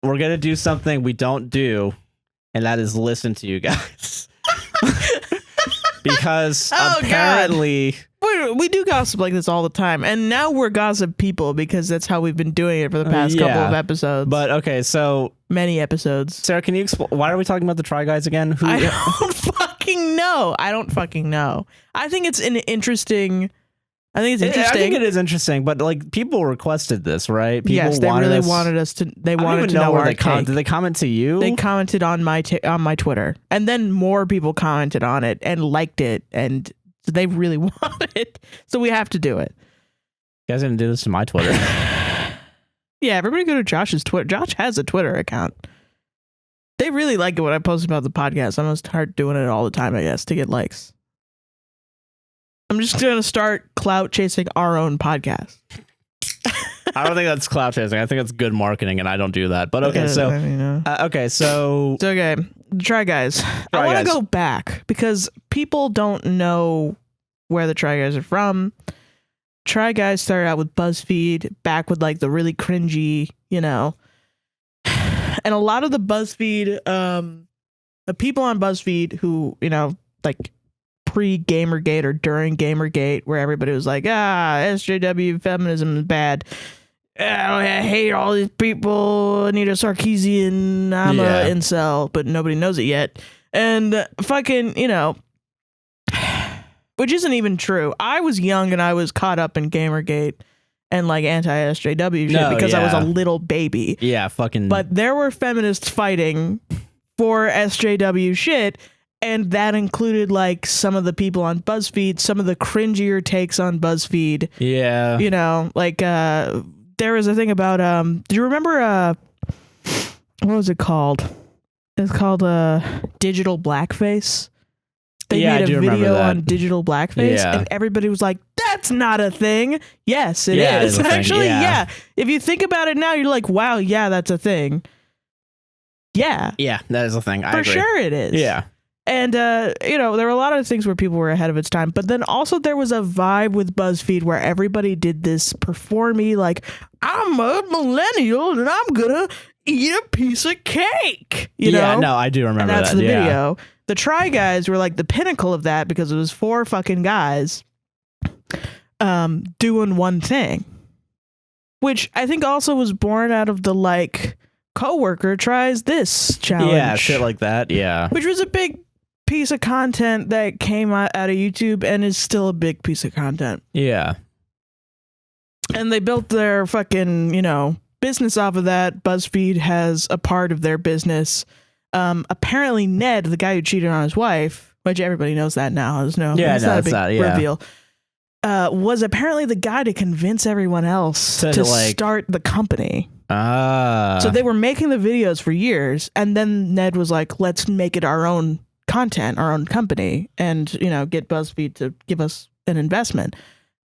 we're going to do something we don't do, and that is listen to you guys. Because apparently... We do gossip like this all the time, and now we're gossip people because that's how we've been doing it for the past couple of episodes. But okay, so many episodes. Sarah, can you explain why are we talking about the Try Guys again? I don't fucking know. I think it's an interesting. I think it is interesting, but like people requested this, right? People yes, they wanted us to. They wanted to know our take. Did they comment to you? They commented on my Twitter, and then more people commented on it and liked it, and they really want it, so we have to do it. You guys didn't do this to my Twitter. Yeah, everybody go to Josh's Twitter. Josh has a Twitter account. They really like it when I post about the podcast. I'm gonna start doing it all the time, I guess, to get likes. I'm just gonna start clout chasing our own podcast. I don't think that's clout chasing. I think that's good marketing, and I don't do that. But okay, so Try Guys. I want to go back because people don't know where the Try Guys are from. Try Guys started out with BuzzFeed, back with like the really cringy, and a lot of the BuzzFeed, the people on BuzzFeed who, like pre-Gamergate or during Gamergate, where everybody was like, SJW feminism is bad. I hate all these people. Anita Sarkeesian, I'm a incel, but nobody knows it yet. And fucking, which isn't even true. I was young and I was caught up in Gamergate and like anti-SJW shit because I was a little baby. Yeah, fucking. But there were feminists fighting for SJW shit, and that included like some of the people on BuzzFeed, some of the cringier takes on BuzzFeed. Yeah. Like there was a thing about do you remember what was it called? It's called digital blackface. They made a video on digital blackface, and everybody was like, that's not a thing. Yes, it is. Actually, yeah. If you think about it now, you're like, wow, yeah, that's a thing. Yeah. Yeah, that is a thing. I For agree. sure it is. Yeah. And, there were a lot of things where people were ahead of its time. But then also there was a vibe with BuzzFeed where everybody did this performy, like, I'm a millennial and I'm going to eat a piece of cake. You know? No, I do remember and that's that. the video. The Try Guys were like the pinnacle of that because it was 4 fucking guys doing one thing. Which I think also was born out of the, like, coworker tries this challenge. Yeah, shit like that, yeah. Which was a big piece of content that came out of YouTube and is still a big piece of content. Yeah. And they built their fucking, business off of that. BuzzFeed has a part of their business. Apparently Ned, the guy who cheated on his wife, which everybody knows that now. It's not a big reveal. Was apparently the guy to convince everyone else to start the company. So they were making the videos for years, and then Ned was like, let's make it our own content, our own company, and, get BuzzFeed to give us an investment.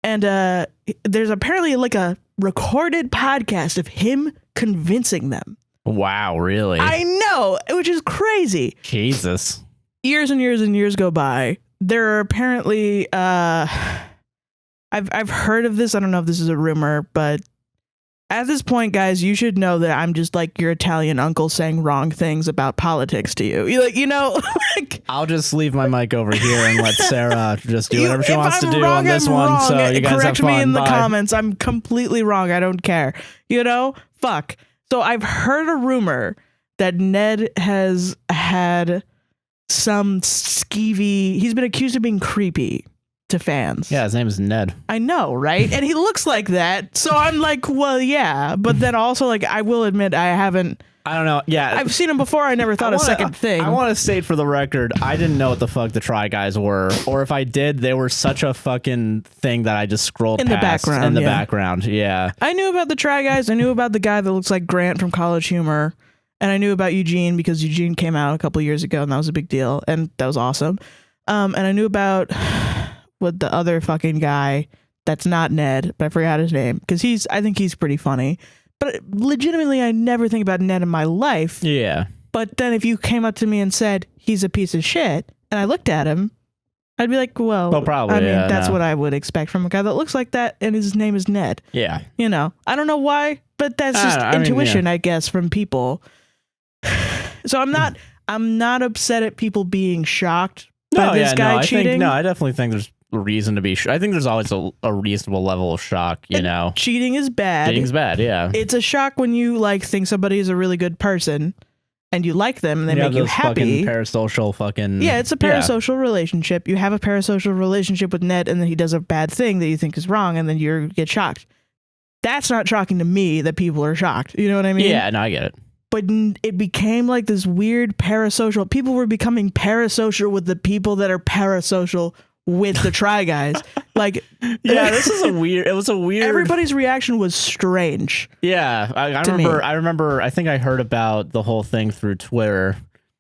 And there's apparently like a recorded podcast of him convincing them. Wow, really? I know, which is crazy. Jesus. Years and years and years go by. There are apparently, I've heard of this. I don't know if this is a rumor, but at this point, guys, you should know that I'm just like your Italian uncle saying wrong things about politics to you. I'll just leave my mic over here and let Sarah just do whatever she wants to do on this one. So you guys correct have fun. Me in the Bye. comments. I'm completely wrong. I don't care. Fuck. So I've heard a rumor that Ned has had some skeevy. He's been accused of being creepy to fans. Yeah, his name is Ned. I know, right? And he looks like that. So I'm like, well, yeah. But then also, like, I will admit I don't know. Yeah. I've seen him before. I never thought a second thing. I want to state for the record, I didn't know what the fuck the Try Guys were. Or if I did, they were such a fucking thing that I just scrolled in past. In the background, yeah. I knew about the Try Guys. I knew about the guy that looks like Grant from College Humor. And I knew about Eugene because Eugene came out a couple years ago and that was a big deal. And that was awesome. And I knew about with the other fucking guy that's not Ned, but I forgot his name because I think he's pretty funny. But legitimately, I never think about Ned in my life. Yeah. But then if you came up to me and said he's a piece of shit, and I looked at him, I'd be like, well, probably. I mean, Yeah, that's no. what I would expect from a guy that looks like that, and his name is Ned. Yeah. You know, I don't know why, but that's just I mean, intuition, I guess, from people. So I'm not upset at people being shocked by this guy cheating. I definitely think there's a reason to be. I think there's always a reasonable level of shock. You know, cheating is bad. cheating's bad. Yeah. It's a shock when you like think somebody is a really good person and you like them and they make you happy. Fucking parasocial fucking. Yeah, it's a parasocial relationship. You have a parasocial relationship with Ned, and then he does a bad thing that you think is wrong, and then you get shocked. That's not shocking to me that people are shocked. You know what I mean? Yeah, no, I get it. But it became like this weird parasocial. People were becoming parasocial with the people that are parasocial with the Try Guys. Like, yeah, this is a weird. It was a weird. Everybody's reaction was strange. Yeah, I remember. I remember. I think I heard about the whole thing through Twitter.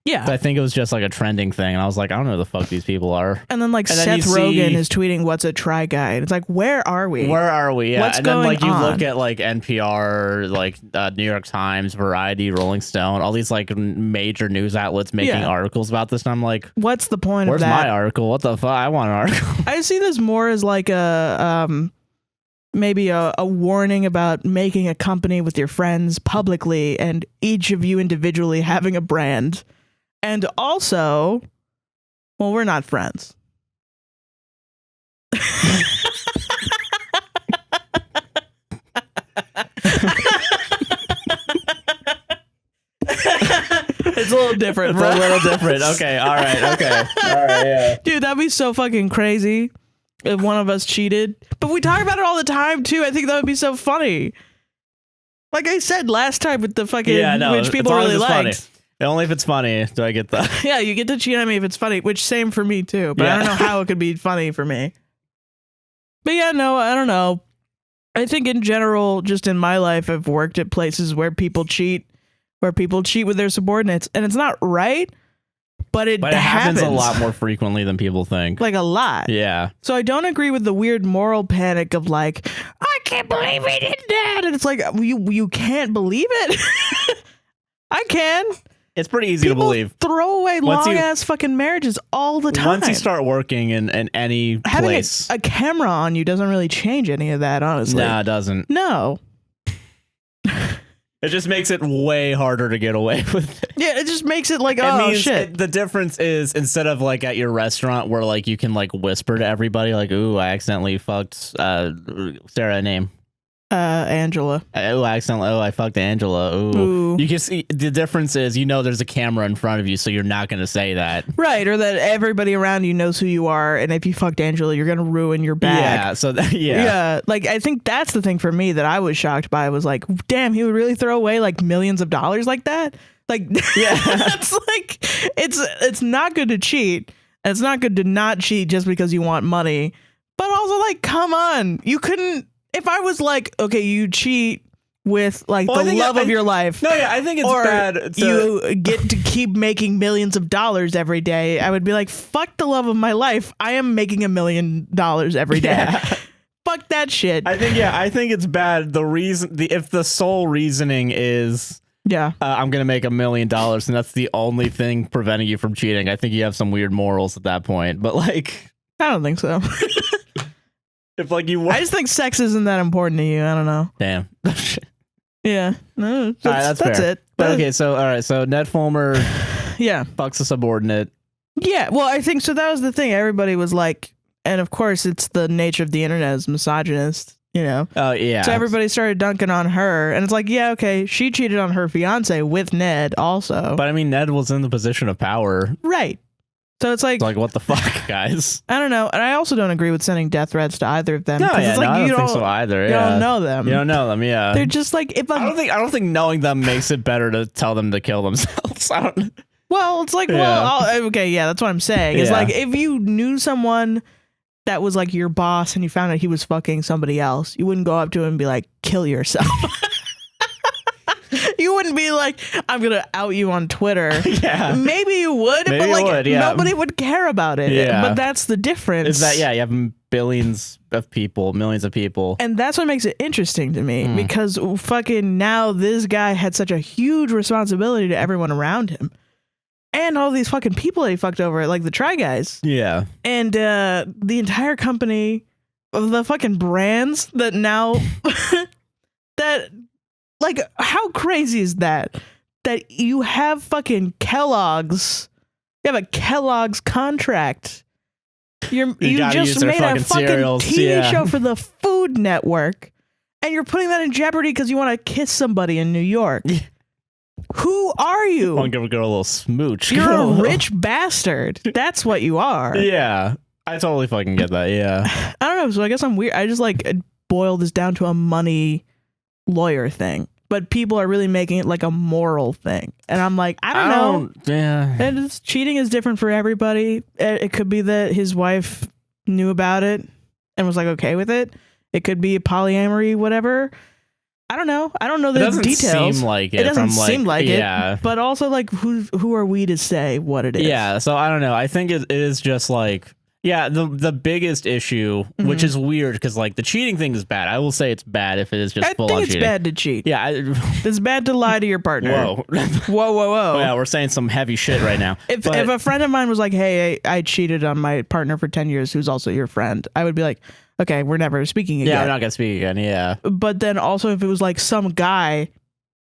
Yeah, I think it was just like a trending thing, and I was like, I don't know who the fuck these people are. And then like Seth Rogen is tweeting, "What's a Try Guy?" And it's like, where are we? Where are we? Yeah, What's and then like you going on? look at like NPR, like New York Times, Variety, Rolling Stone, all these like major news outlets making articles about this, and I'm like, what's the point where's of that? my article? What the fuck? I want an article. I see this more as like a maybe a warning about making a company with your friends publicly and each of you individually having a brand. And also, well, we're not friends. It's a little different. It's a little different. Okay. All right. Okay. All right. Yeah. Dude, that'd be so fucking crazy if one of us cheated. But we talk about it all the time, too. I think that would be so funny. Like I said last time with the fucking, which people really liked. Funny. Only if it's funny do I get that. Yeah, you get to cheat on me if it's funny, which same for me too. But I don't know how it could be funny for me. But yeah, no, I don't know. I think in general, just in my life, I've worked at places where people cheat with their subordinates, and it's not right, but it happens a lot more frequently than people think. Like a lot. Yeah. So I don't agree with the weird moral panic of like, I can't believe he did that, and it's like you can't believe it. I can. It's pretty easy to believe. Throw away long-ass fucking marriages all the time. Once you start working in any place. Having a camera on you doesn't really change any of that, honestly. No, it doesn't. No. It just makes it way harder to get away with it. Yeah, it just makes it like, shit. The difference is instead of like at your restaurant where like you can like whisper to everybody like, ooh, I accidentally fucked Sarah name. Angela. I fucked Angela. Ooh. You can see the difference is, there's a camera in front of you, so you're not going to say that. Right. Or that everybody around you knows who you are. And if you fucked Angela, you're going to ruin your bag. Yeah. So yeah. Like, I think that's the thing for me that I was shocked by was like, damn, he would really throw away like millions of dollars like that. Like, yeah, that's like, it's not good to cheat. And it's not good to not cheat just because you want money. But also like, come on, you couldn't. If I was like, okay, you cheat with like the love of your life. No, yeah, I think it's bad. You get to keep making millions of dollars every day. I would be like, fuck the love of my life. I am making $1 million every day. Yeah. Fuck that shit. I think it's bad. If the sole reasoning is, I'm going to make $1 million and that's the only thing preventing you from cheating, I think you have some weird morals at that point. But like, I don't think so. If like I just think sex isn't that important to you. I don't know. Damn. Yeah. No, that's fair. it. But okay, so all right, so Ned Fulmer fucks a subordinate. Yeah, well, I think so. That was the thing. Everybody was like, and of course it's the nature of the internet is misogynist, Oh yeah. So everybody started dunking on her, and it's like, yeah, okay, she cheated on her fiance with Ned also. But I mean, Ned was in the position of power. Right. So it's like what the fuck, guys? I don't know. And I also don't agree with sending death threats to either of them. No, it's like, I don't think so either. You don't know them. You don't know them, yeah. They're just like, if I don't think knowing them makes it better to tell them to kill themselves. Well, it's like, okay, yeah, that's what I'm saying. It's like, if you knew someone that was like your boss and you found out he was fucking somebody else, you wouldn't go up to him and be like, kill yourself. You wouldn't be like, I'm going to out you on Twitter. Yeah. Maybe you would, but like nobody would care about it. Yeah. But that's the difference. Is that, you have billions of people, millions of people. And that's what makes it interesting to me because fucking now this guy had such a huge responsibility to everyone around him. and all these fucking people that he fucked over, like the Try Guys. Yeah. And the entire company, the fucking brands that now, that, like, how crazy is that? That you have fucking Kellogg's, you have a Kellogg's contract. You just made a fucking cereals. TV show for the Food Network, and you're putting that in jeopardy because you want to kiss somebody in New York. Who are you? I want to give a girl a little smooch. You're a rich bastard. That's what you are. Yeah, I totally fucking get that. Yeah. I don't know. So I guess I'm weird. I just like boiled this down to a money lawyer thing. But people are really making it like a moral thing. And I'm like, I don't know. Yeah. And cheating is different for everybody. It could be that his wife knew about it and was like okay with it. It could be polyamory, whatever. I don't know. I don't know the details. It doesn't seem like it. It doesn't seem like yeah. it. But also, like, who are we to say what it is? Yeah, so I don't know. I think it is just like... Yeah, the biggest issue, which is weird, because like the cheating thing is bad. I will say it's bad if it is just full on cheating. I think it's bad to cheat. Yeah, it's bad to lie to your partner. Whoa. Yeah, we're saying some heavy shit right now. If a friend of mine was like, "Hey, I cheated on my partner for 10 years, who's also your friend," I would be like, "Okay, we're never speaking again." Yeah, we're not gonna speak again. Yeah. But then also, if it was like some guy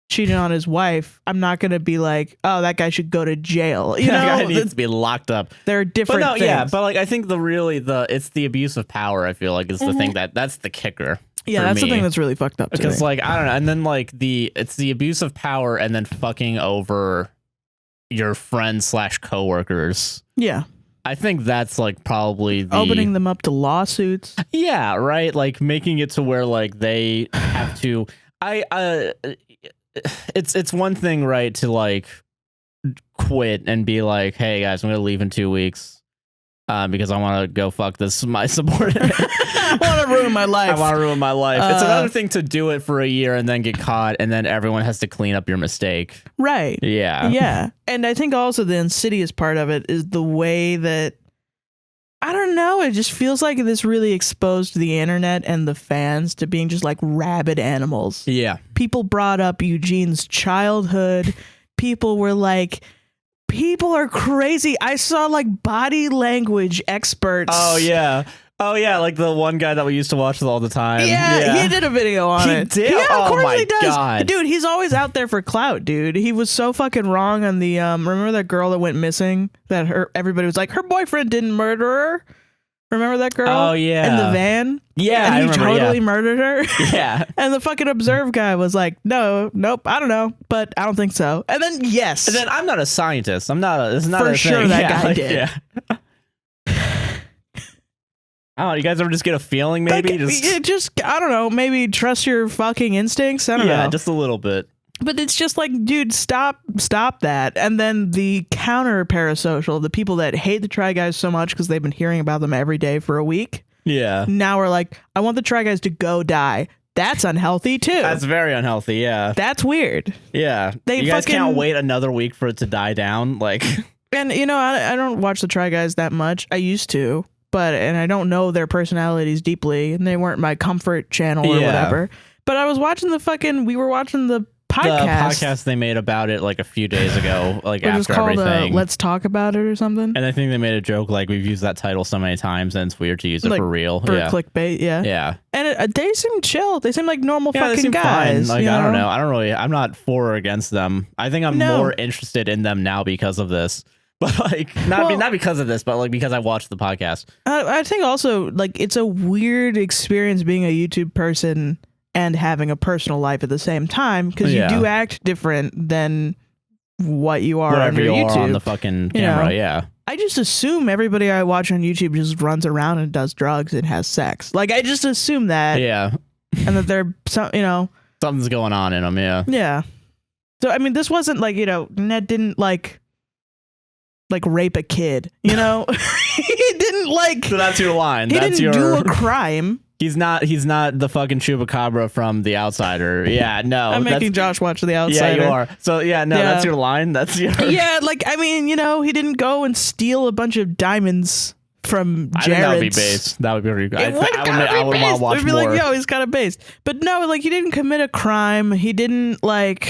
cheating on his wife, I'm not gonna be like, oh, that guy should go to jail. You know, that guy needs to be locked up. There are different things. Yeah, but like I think it's the abuse of power. I feel like is the thing that's the kicker. Yeah, that's the thing that's really fucked up. Because like I don't know, and then like it's the abuse of power, and then fucking over your friends / coworkers. Yeah. I think that's like probably opening them up to lawsuits. Yeah, right. Like making it to where like they have to. It's one thing, right, to like quit and be like, hey guys, I'm gonna leave in 2 weeks because I want to go fuck my subordinate. I want to ruin my life. I want to ruin my life. It's another thing to do it for a year and then get caught, and then everyone has to clean up your mistake. Right. Yeah. Yeah. And I think also the insidious part of it is the way that, I don't know, it just feels like this really exposed the internet and the fans to being just like rabid animals. Yeah. People brought up Eugene's childhood. People were like, people are crazy. I saw like body language experts. Oh, yeah. Oh, yeah, like the one guy that we used to watch all the time. Yeah, he did a video on it. He did? Yeah, of course he does. God. Dude, he's always out there for clout, dude. He was so fucking wrong on the, remember that girl that went missing? That everybody was like, her boyfriend didn't murder her? Remember that girl? Oh, yeah. In the van? Yeah, and he totally murdered her? Yeah. And the fucking Observe guy was like, nope, I don't know, but I don't think so. And then, yes. And then I'm not a scientist. It's not for a sure thing. That guy did. Yeah. I don't know, you guys ever just get a feeling maybe? Like, I don't know, maybe trust your fucking instincts? I don't know. Yeah, just a little bit. But it's just like, dude, stop that. And then the counter parasocial, the people that hate the Try Guys so much because they've been hearing about them every day for a week. Yeah. Now we're like, I want the Try Guys to go die. That's unhealthy too. That's very unhealthy, yeah. That's weird. Yeah. You guys can't wait another week for it to die down? Like. And, you know, I don't watch the Try Guys that much. I used to. And I don't know their personalities deeply, and they weren't my comfort channel or whatever. But I was watching we were watching the podcast they made about it like a few days ago, like it was after called, everything. Let's Talk About It or something. And I think they made a joke like, we've used that title so many times and it's weird to use it like, for real. For clickbait, yeah. Yeah. And they seem chill. They seem like normal fucking they seem guys. Fine. Like, I don't know. I'm not for or against them. I think I'm more interested in them now because of this. But like, not because of this, but like because I watched the podcast. I think also like it's a weird experience being a YouTube person and having a personal life at the same time, because you do act different than what you are on your YouTube. On the fucking camera, yeah. I just assume everybody I watch on YouTube just runs around and does drugs and has sex. Like, I just assume that. Yeah. And that they're, something's going on in them, yeah. Yeah. So, I mean, this wasn't like, Ned didn't like rape a kid, he didn't like. So that's your line. He didn't do a crime. He's not the fucking chupacabra from The Outsider. Yeah, no. I'm making Josh watch The Outsider. Yeah, you are. So that's your line. That's your. Yeah, like, I mean, he didn't go and steal a bunch of diamonds from Jared's. I think that would be based. That would be really good. I would want to watch more. It'd be like, yo, he's got a base. But no, like, he didn't commit a crime. He didn't like.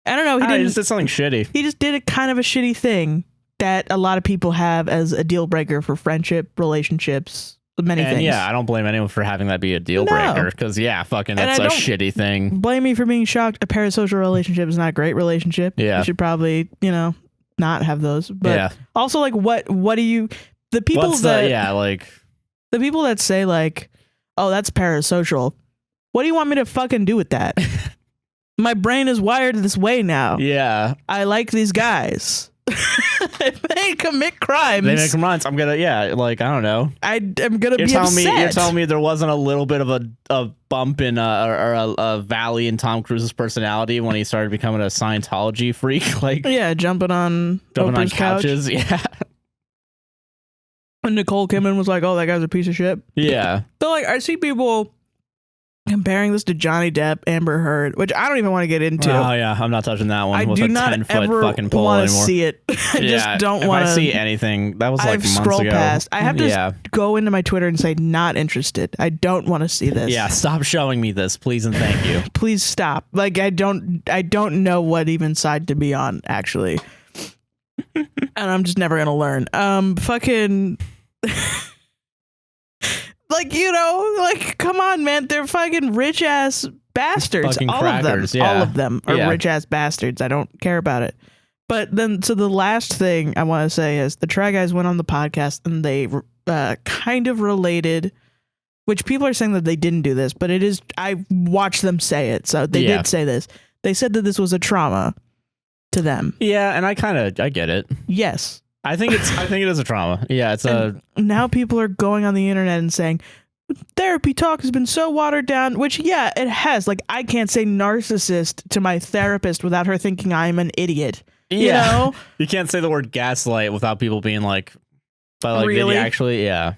I don't no, he just did something shitty. He just did a kind of a shitty thing that a lot of people have as a deal breaker for friendship, relationships, many things. Yeah, I don't blame anyone for having that be a deal breaker because fucking that's a shitty thing. Blame me for being shocked. A parasocial relationship is not a great relationship. Yeah, you should probably not have those. But also, like, what do you the people the people that say like, oh, that's parasocial. What do you want me to fucking do with that? My brain is wired this way now. Yeah, I like these guys. If they commit crimes, I'm gonna I don't know. I'm gonna be upset. You're telling me there wasn't a little bit of a bump in or a valley in Tom Cruise's personality when he started becoming a Scientology freak, like jumping on couches, couch. And Nicole Kidman was like, "Oh, that guy's a piece of shit." Yeah. So like, I see people comparing this to Johnny Depp, Amber Heard, which I don't even want to get into. Oh yeah, I'm not touching that one. I with do a not 10-foot ever fucking pole want to anymore. see it. I just don't want to see anything. That was like I've months scrolled ago. past. I have to go into my Twitter and say not interested. I don't want to see this. Yeah, stop showing me this, please and thank you. Please stop. Like I don't know what even side to be on actually, and I'm just never gonna learn. Fucking. Like, like, come on, man. They're fucking rich ass bastards. Fucking all crackers, of them. All of them are rich ass bastards. I don't care about it. But then, so the last thing I want to say is the Try Guys went on the podcast and they kind of related, which people are saying that they didn't do this, but it is, I watched them say it. So they did say this. They said that this was a trauma to them. Yeah. And I get it. Yes. I think it is a trauma. Yeah, now people are going on the internet and saying therapy talk has been so watered down, which it has. Like, I can't say narcissist to my therapist without her thinking I'm an idiot. You know? You can't say the word gaslight without people being like, but like, really? Did you actually? Yeah.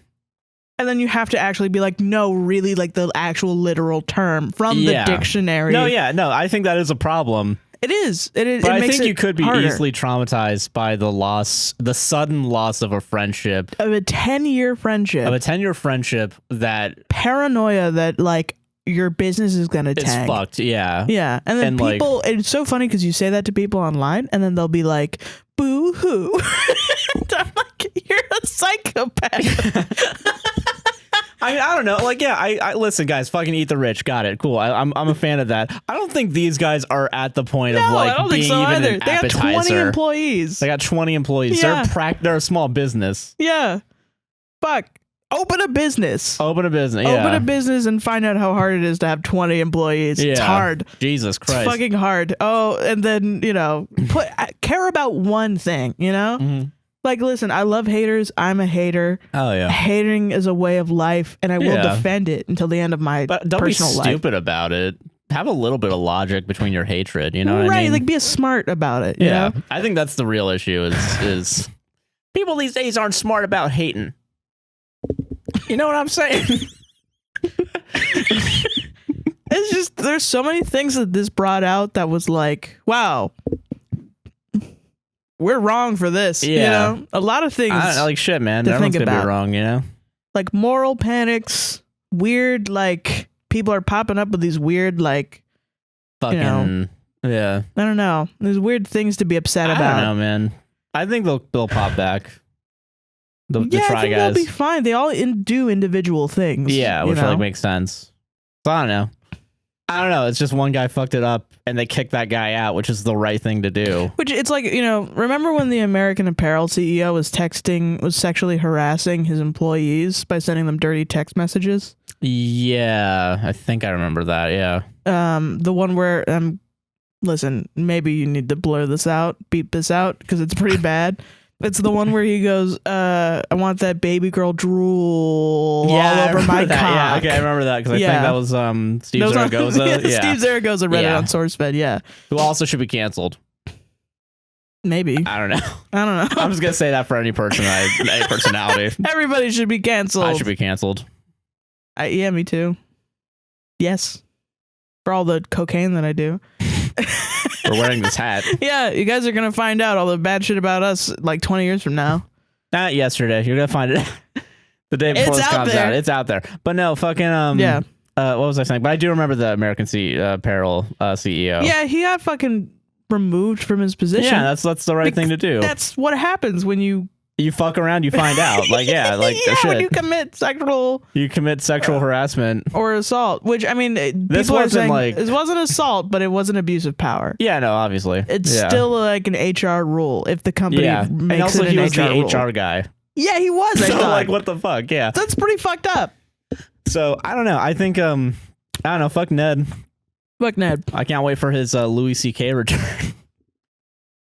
And then you have to actually be like, no, really, like the actual literal term from the dictionary. No, I think that is a problem. It is. But I think you could be easily traumatized by the sudden loss of a friendship. Of a 10-year friendship. That paranoia that like your business is going to tank. It's fucked, yeah. Yeah. And then people, like, it's so funny because you say that to people online and then they'll be like, boo hoo. I'm like, you're a psychopath. I mean, I don't know. Like, I listen, guys, fucking eat the rich. Got it. Cool. I'm a fan of that. I don't think these guys are at the point of like being even an appetizer. They got 20 employees. They got 20 employees. Yeah. They're a small business. Yeah. Fuck. Open a business. Open a business and find out how hard it is to have 20 employees. Yeah. It's hard. Jesus Christ. It's fucking hard. Oh, and then, care about one thing, Mm-hmm. Like, listen, I love haters. I'm a hater. Oh, yeah. Hating is a way of life, and I will defend it until the end of my personal life. Don't be stupid about it. Have a little bit of logic between your hatred, you know what I mean? Like, be smart about it, you know? I think that's the real issue is people these days aren't smart about hating. You know what I'm saying? It's just, there's so many things that this brought out that was like, wow. We're wrong for this. Yeah. A lot of things. I don't know, like shit, man. Everyone's gonna be wrong, Like moral panics, weird, like people are popping up with these weird, like, fucking, yeah. I don't know. There's weird things to be upset about. I don't know, man. I think they'll pop back. The Try Guys. They'll be fine. They all do individual things. Yeah, which like makes sense. So I don't know. It's just one guy fucked it up and they kicked that guy out, which is the right thing to do. Which it's like, remember when the American Apparel CEO was sexually harassing his employees by sending them dirty text messages? Yeah, I think I remember that. Yeah. The one where, listen, maybe you need to blur this out, beep this out because it's pretty bad. It's the one where he goes, I want that baby girl drool all over my cock. Yeah, okay, I remember that because I think that was Steve Zaragoza. Steve Zaragoza read it on SourceFed, yeah. Who also should be canceled. Maybe. I don't know. I'm just going to say that for any personality. Everybody should be canceled. I should be canceled. Yeah, me too. Yes. For all the cocaine that I do. For wearing this hat. Yeah, you guys are going to find out all the bad shit about us like 20 years from now. Not yesterday. You're going to find it the day before this comes out. It's out there. But no, fucking, what was I saying? But I do remember the American Apparel CEO. Yeah, he got fucking removed from his position. Yeah, that's the right thing to do. That's what happens when you fuck around, you find out. Like, yeah, like shit. When you commit sexual harassment or assault, which I mean, this wasn't like it wasn't assault, but it was an abuse of power. Yeah, no, obviously, it's still like an HR rule if the company makes and also it an he was HR the rule. HR guy. Yeah, he was. So like, what the fuck? Yeah, that's pretty fucked up. So I don't know. I think I don't know. Fuck Ned. Fuck Ned. I can't wait for his Louis C.K. return.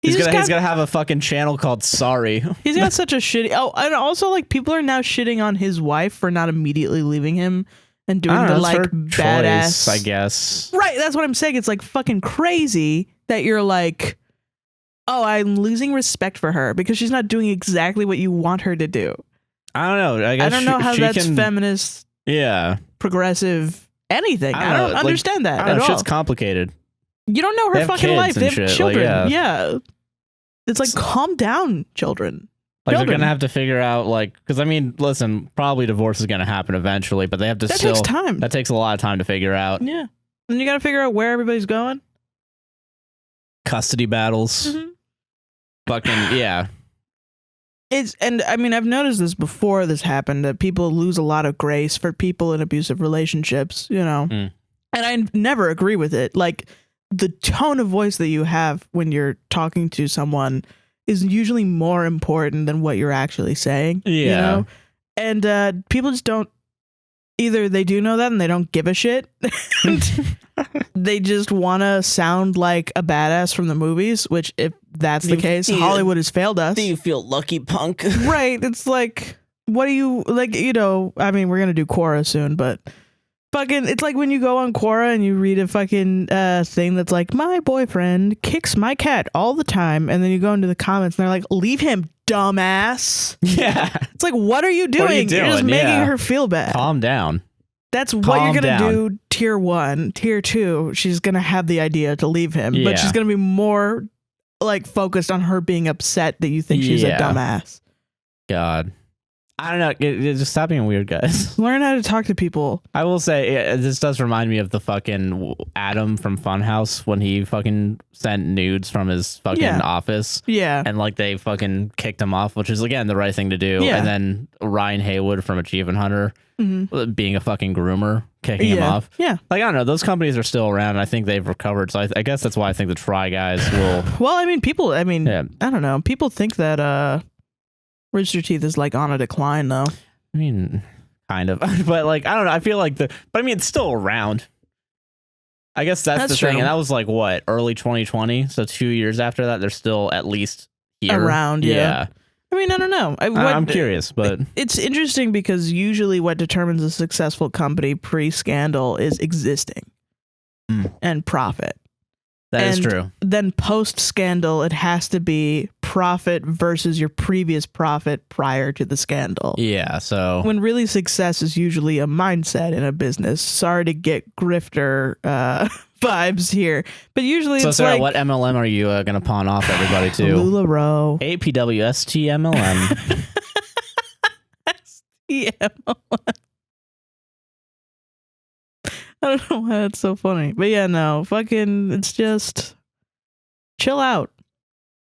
He's gonna have a fucking channel called Sorry. He's got such a shitty. Oh, and also like people are now shitting on his wife for not immediately leaving him and doing the like badass. Choice, I guess. Right. That's what I'm saying. It's like fucking crazy that you're like, oh, I'm losing respect for her because she's not doing exactly what you want her to do. I don't know. I don't know how that's feminist. Yeah. Progressive. Anything. I don't understand that at all. Shit's complicated. You don't know her fucking life. They have children. Like, yeah. It's like, calm down, children. Like, they're going to have to figure out, like, because, I mean, listen, probably divorce is going to happen eventually, but they have to That takes time. That takes a lot of time to figure out. Yeah. And you got to figure out where everybody's going. Custody battles. Mm-hmm. Fucking, yeah. And I mean, I've noticed this before this happened, that people lose a lot of grace for people in abusive relationships, you know? And I never agree with it. Like, the tone of voice that you have when you're talking to someone is usually more important than what you're actually saying. Yeah. You know? And people just don't, either they do know that and they don't give a shit. They just want to sound like a badass from the movies, which if that's the case, Hollywood has failed us. Do you feel lucky, punk? Right. It's like, what do you, like, you know, I mean, we're going to do Quora soon, but fucking, it's like when you go on Quora and you read a fucking thing that's like, my boyfriend kicks my cat all the time, and then you go into the comments and they're like, leave him, dumbass. Yeah. It's like, what are you doing? You're just making her feel bad. Calm down. That's what you're going to do. Tier 1. Tier 2, she's going to have the idea to leave him, but she's going to be more like focused on her being upset that you think she's a dumbass. God. I don't know. Just stop being weird, guys. Learn how to talk to people. I will say, this does remind me of the fucking Adam from Funhouse when he fucking sent nudes from his fucking office. Yeah. And like they fucking kicked him off, which is again the right thing to do. Yeah. And then Ryan Haywood from Achievement Hunter being a fucking groomer, kicking him off. Yeah. Like, I don't know. Those companies are still around. And I think they've recovered. So I guess that's why I think the Try guys will. Well, I mean, I don't know. People think that Rooster Teeth is like on a decline, though. I mean, kind of, but like, I don't know. I feel like but I mean, it's still around. I guess that's the thing. And that was like what, early 2020. So 2 years after that, they're still at least here. Around. Yeah. I mean, I don't know. I'm curious, but it's interesting because usually what determines a successful company pre-scandal is existing and profit. That is true. Then post-scandal, it has to be profit versus your previous profit prior to the scandal. Yeah, so when really success is usually a mindset in a business. Sorry to get grifter vibes here, but usually it's like, what MLM are you going to pawn off everybody to? LuLaRoe. APWSTR MLM. STMLM. I don't know why that's so funny. But yeah, no, fucking, it's just chill out.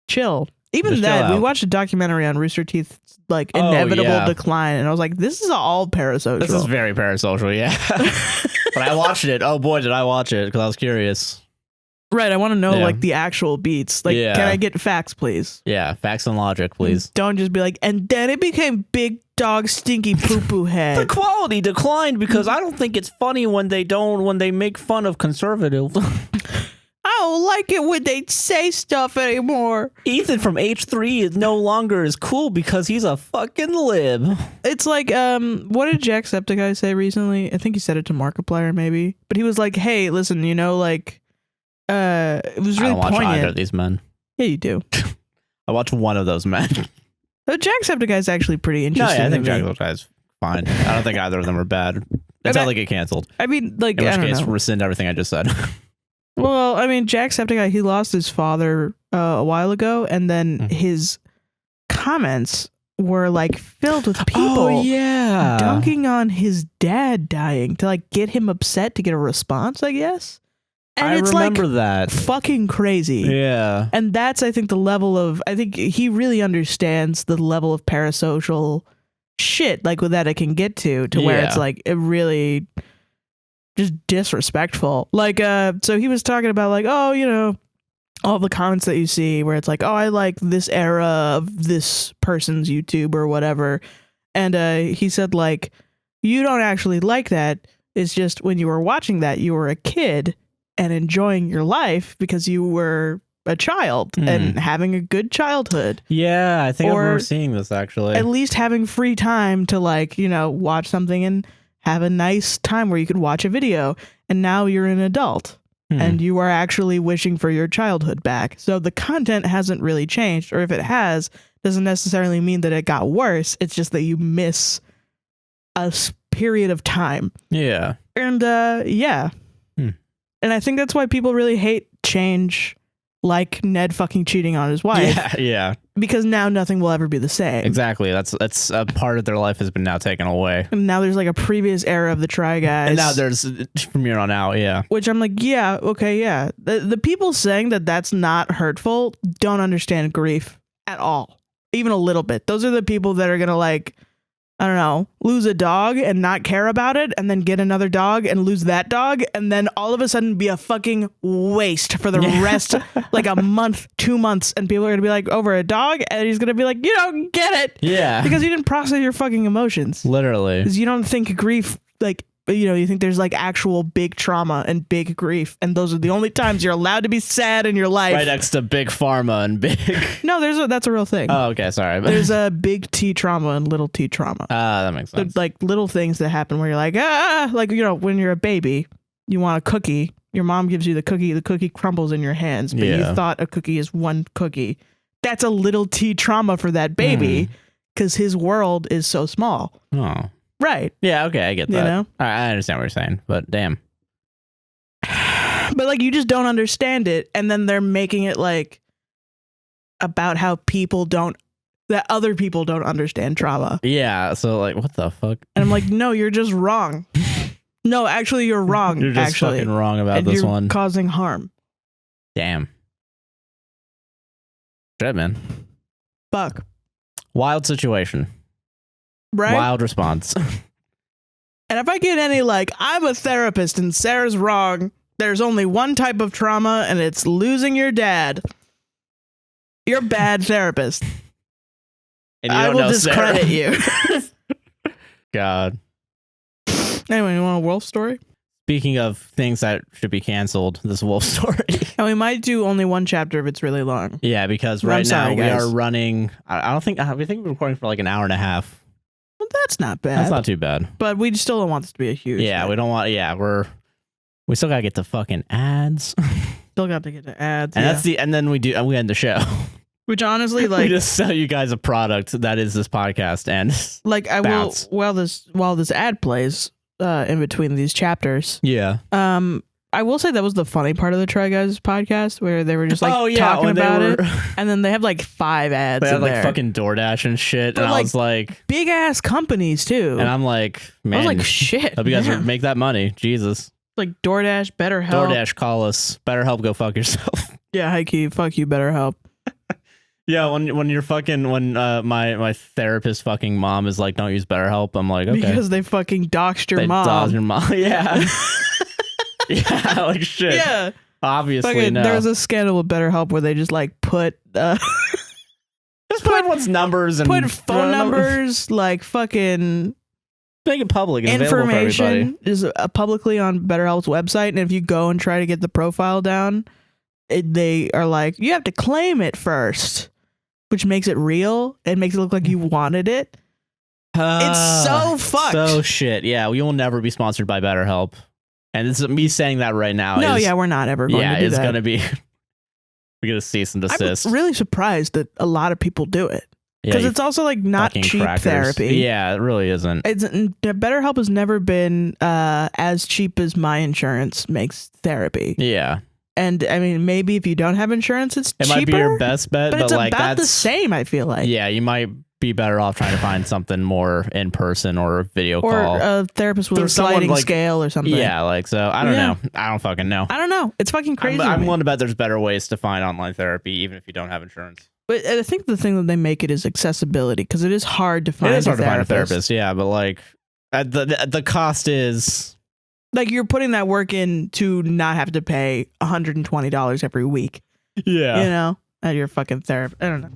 Chill. Even just that, we watched a documentary on Rooster Teeth's like inevitable decline, and I was like, this is all parasocial. This is very parasocial, yeah. But I watched it. Oh boy, did I watch it, because I was curious. Right, I want to know like the actual beats. Like, can I get facts, please? Yeah, facts and logic, please. Don't just be like, and then it became Big Dog Stinky Poo Poo Head. The quality declined because I don't think it's funny when they make fun of conservative. I don't like it when they say stuff anymore. Ethan from H3 is no longer as cool because he's a fucking lib. It's like, what did Jacksepticeye say recently? I think he said it to Markiplier maybe. But he was like, hey, listen, you know, like, it was really poignant. I don't watch either of these men. Yeah, you do. I watch one of those men. The Jacksepticeye is actually pretty interesting. No, yeah, I think Jacksepticeye is fine. I don't think either of them are bad. That's how they get canceled. I mean, like, in which case, rescind everything I just said. Well, I mean, Jacksepticeye, he lost his father a while ago, and then his comments were like filled with people dunking on his dad dying to like get him upset to get a response, I guess. And I it's remember that. fucking crazy. Yeah. And that's, I think, the level of, I think he really understands the level of parasocial shit like that it can get to where it's like it really just disrespectful. Like, so he was talking about like, oh, you know, all the comments that you see where it's like, oh, I like this era of this person's YouTube or whatever. And he said like, you don't actually like that. It's just when you were watching that, you were a kid and enjoying your life because you were a child and having a good childhood. Yeah, I think I remember seeing this actually. At least having free time to like, you know, watch something and have a nice time where you could watch a video. And now you're an adult and you are actually wishing for your childhood back. So the content hasn't really changed, or if it has, doesn't necessarily mean that it got worse. It's just that you miss a period of time. Yeah. And yeah. And I think that's why people really hate change, like Ned fucking cheating on his wife. Yeah. Because now nothing will ever be the same. Exactly. That's a part of their life has been now taken away. And now there's like a previous era of the Try Guys. And now there's from here on out, yeah. Which I'm like, yeah, okay, yeah. The people saying that that's not hurtful don't understand grief at all. Even a little bit. Those are the people that are going to like, I don't know, lose a dog and not care about it, and then get another dog and lose that dog, and then all of a sudden be a fucking waste for the rest, like a month, 2 months, and people are gonna be like, over a dog, and he's gonna be like, you don't get it. Yeah. Because you didn't process your fucking emotions. Literally. Because you don't think grief, like, you know, you think there's like actual big trauma and big grief, and those are the only times you're allowed to be sad in your life. Right next to big pharma and big. No, that's a real thing. Oh, okay, sorry. There's a big T trauma and little T trauma. That makes sense. Like little things that happen where you're like, like, you know, when you're a baby, you want a cookie. Your mom gives you the cookie crumbles in your hands, but you thought a cookie is one cookie. That's a little T trauma for that baby because his world is so small. Oh. Right. Yeah, okay, I get that. You know? I understand what you're saying, but damn. But like, you just don't understand it, and then they're making it like about how other people don't understand trauma. Yeah, so like, what the fuck? And I'm like, no, you're just wrong. No, actually, you're wrong. You're just fucking wrong about this one. Causing harm. Damn. Shit, man. Fuck. Wild situation. Right? Wild response. And if I get any like, I'm a therapist and Sarah's wrong, there's only one type of trauma and it's losing your dad. You're a bad therapist. And you I will discredit you. God. Anyway, you want a wolf story? Speaking of things that should be canceled, this wolf story. And we might do only one chapter if it's really long. Yeah, because right now we are running. We think we're recording for like an hour and a half. Well, that's not bad. That's not too bad. But we still don't want this to be a huge. Yeah, we don't want. Yeah, we still gotta get the fucking ads. Still got to get the ads. And that's and then we end the show. Which honestly, like, we just sell you guys a product that is this podcast, and like I bounce. While this ad plays in between these chapters. Yeah. I will say that was the funny part of the Try Guys podcast where they were just like talking about it, and then they have like 5 ads. They have like there. fucking DoorDash and shit, but and I was like, big ass companies too. And I'm like, man, I was like, shit. Hope you guys make that money, Jesus. Like DoorDash, BetterHelp. DoorDash, call us. BetterHelp, go fuck yourself. Yeah, high key, fuck you, BetterHelp. Yeah, when you're fucking my therapist fucking mom is like, don't use BetterHelp. I'm like, okay, because they fucking doxed your mom. Doxed your mom. Yeah. Yeah, like shit. Yeah, obviously. Fucking, no. There was a scandal with BetterHelp where they just like put just put everyone's numbers and put phone numbers, like fucking make it public. And information is publicly on BetterHelp's website, and if you go and try to get the profile down, they are like, you have to claim it first, which makes it real. It makes it look like you wanted it. It's so fucked. So shit. Yeah, we will never be sponsored by BetterHelp. And this is me saying that right now. No, yeah, we're not ever going to do that. Yeah, it's going to be... We're going to cease and desist. I'm really surprised that a lot of people do it. Because it's also like not cheap therapy. Yeah, it really isn't. BetterHelp has never been as cheap as my insurance makes therapy. Yeah. And I mean, maybe if you don't have insurance, it's cheaper. It might be your best bet, but it's like about the same, I feel like. Yeah, you might be better off trying to find something more in person or video or call. Or a therapist with a sliding scale or something. Yeah, like, so I don't know. I don't fucking know. I don't know. It's fucking crazy. I'm willing to bet there's better ways to find online therapy, even if you don't have insurance. But I think the thing that they make it is accessibility, because it is hard to find. It is hard to find a therapist, yeah, but like the cost is like you're putting that work in to not have to pay $120 every week. Yeah, you know, at your fucking therapist. I don't know.